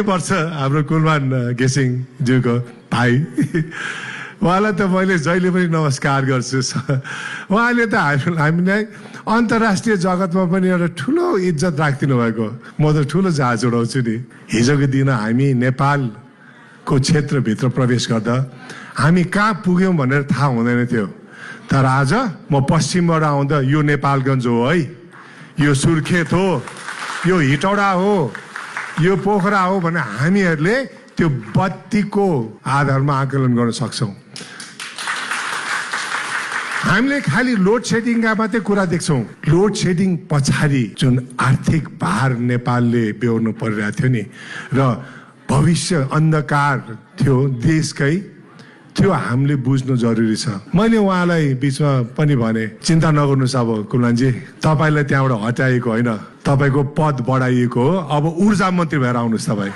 वर्ष हाम्रो कुलमान घिसिङज्यूको भाइ उहाँलाई त मैले जहिले पनि नमस्कार गर्छु। उहाँले त हामीलाई अन्तर्राष्ट्रिय जगतमा पनि एउटा ठुलो इज्जत राखिदिनु भएको। म त ठुलो जहाज उडाउँछु नि। हिजोको दिन हामी नेपालको क्षेत्रभित्र प्रवेश गर्दा हामी कहाँ पुग्यौँ भनेर थाहा हुँदैन थियो। तर आज म पश्चिमबाट आउँदा यो नेपालगञ्ज हो है, यो सुर्खेत हो, यो हिटौडा हो, यो पोखरा हो भने हामीहरूले त्यो बत्तीको आधारमा आकलन गर्न सक्छौँ। हामीले खालि लोड सेडिङका मात्रै कुरा देख्छौँ। लोड सेडिङ पछाडि जुन आर्थिक भार नेपालले बेहोर्नु परिरहेको थियो नि र भविष्य अन्धकार थियो देशकै, त्यो हामीले बुझ्नु जरुरी छ। मैले उहाँलाई बिचमा पनि भने चिन्ता नगर्नुहोस्, अब कुलमानजी तपाईँलाई त्यहाँबाट हटाइएको होइन, तपाईँको पद बढाइएको हो। अब ऊर्जा मन्त्री भएर आउनुहोस् तपाईँ।